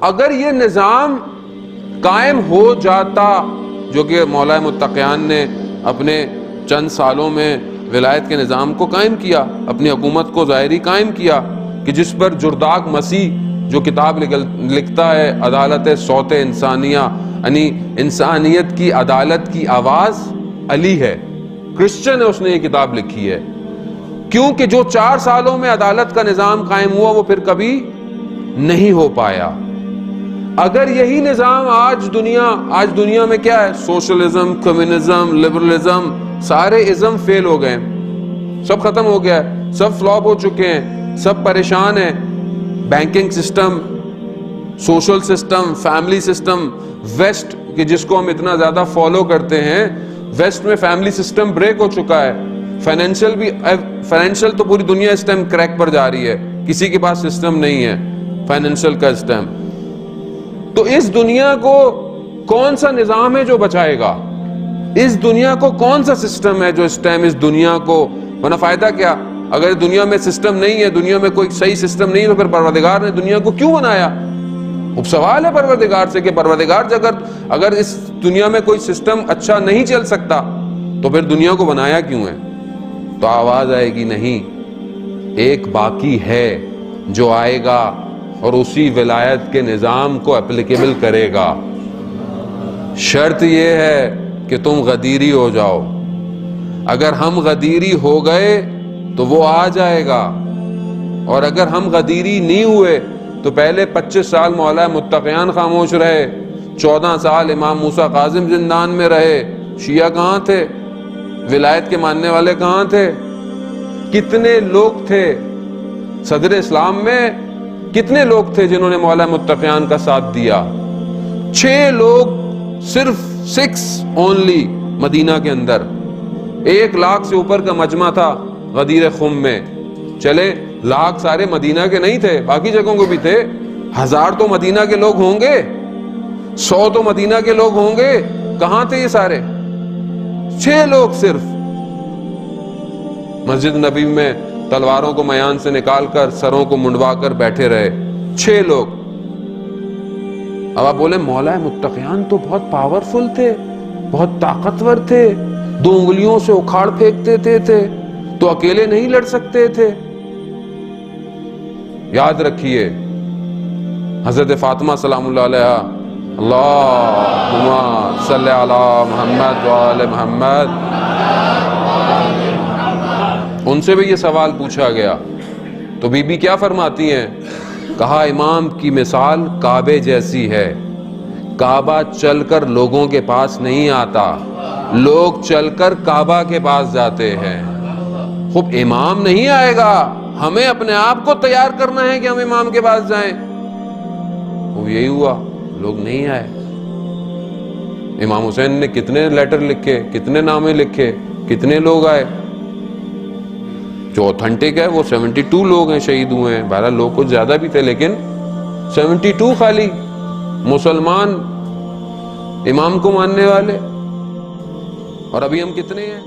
اگر یہ نظام قائم ہو جاتا جو کہ مولا متقیان نے اپنے چند سالوں میں ولایت کے نظام کو قائم کیا، اپنی حکومت کو ظاہری قائم کیا، کہ جس پر جرداق مسیح جو کتاب لکھتا ہے عدالت صوت انسانیہ، یعنی انسانیت کی عدالت کی آواز علی ہے، کرسچن ہے، اس نے یہ کتاب لکھی ہے، کیونکہ جو 4 سالوں میں عدالت کا نظام قائم ہوا وہ پھر کبھی نہیں ہو پایا۔ اگر یہی نظام آج دنیا میں کیا ہے، سوشلزم، کمیونزم، لبرلزم، سارے ازم فیل ہو گئے، سب ختم ہو گیا ہے، سب فلاپ ہو چکے ہیں، سب پریشان ہیں، banking system, social system, family system, west کہ جس کو ہم اتنا زیادہ فالو کرتے ہیں، ویسٹ میں فیملی سسٹم بریک ہو چکا ہے، فائنینشل تو پوری دنیا اس ٹائم کریک پر جا رہی ہے، کسی کے پاس سسٹم نہیں ہے فائنینشل کا اس ٹائم۔ تو اس دنیا کو کون سا نظام ہے جو بچائے گا؟ اس دنیا کو کون سا سسٹم ہے جو اس ٹائم اس دنیا کو، ورنہ فائدہ کیا؟ اگر دنیا میں سسٹم نہیں ہے، دنیا میں کوئی صحیح سسٹم نہیں ہے، تو پھر پروردگار نے دنیا کو کیوں بنایا؟ اب سوال ہے پروردگار سے کہ پروردگار اگر اس دنیا میں کوئی سسٹم اچھا نہیں چل سکتا تو پھر دنیا کو بنایا کیوں ہے؟ تو آواز آئے گی نہیں، ایک باقی ہے جو آئے گا اور اسی ولایت کے نظام کو اپلیکیبل کرے گا۔ شرط یہ ہے کہ تم غدیری ہو جاؤ، اگر ہم غدیری ہو گئے تو وہ آ جائے گا، اور اگر ہم غدیری نہیں ہوئے تو پہلے 25 سال مولا متقیان خاموش رہے، 14 سال امام موسیٰ کاظم زندان میں رہے، شیعہ کہاں تھے؟ ولایت کے ماننے والے کہاں تھے؟ کتنے لوگ تھے صدر اسلام میں؟ کتنے لوگ تھے جنہوں نے مولا متقیان کا ساتھ دیا؟ 6 لوگ، صرف 6 اونلی مدینہ کے اندر، 1 لاکھ سے اوپر کا مجمع تھا غدیر خم میں۔ چلے لاکھ سارے مدینہ کے نہیں تھے، باقی جگہوں کو بھی تھے، 1000 تو مدینہ کے لوگ ہوں گے، 100 تو مدینہ کے لوگ ہوں گے، کہاں تھے یہ سارے؟ 6 لوگ صرف مسجد نبی میں تلواروں کو میان سے نکال کر سروں کو منڈوا کر بیٹھے رہے، 6 لوگ۔ اب آپ بولے مولا متقیان تو بہت پاورفل تھے، بہت طاقتور تھے، 2 انگلیوں سے اکھاڑ پھینکتے تھے، تو اکیلے نہیں لڑ سکتے تھے؟ یاد رکھیے حضرت فاطمہ سلام اللہ علیہا، اللہم صلی علی محمد وآل محمد، ان سے بھی یہ سوال پوچھا گیا تو بی بی کیا فرماتی ہیں؟ کہا امام کی مثال کعبے جیسی ہے، کعبہ چل کر لوگوں کے پاس نہیں آتا، لوگ چل کر کعبہ کے پاس جاتے ہیں۔ خوب امام نہیں آئے گا، ہمیں اپنے آپ کو تیار کرنا ہے کہ ہم امام کے پاس جائیں۔ وہ یہی ہوا، لوگ نہیں آئے۔ امام حسین نے کتنے لیٹر لکھے، کتنے نامے لکھے، کتنے لوگ آئے؟ جو اوتھنٹک ہے وہ 72 لوگ ہیں شہید ہوئے ہیں، بہرحال لوگ کچھ زیادہ بھی تھے لیکن 72 خالی مسلمان امام کو ماننے والے، اور ابھی ہم کتنے ہیں؟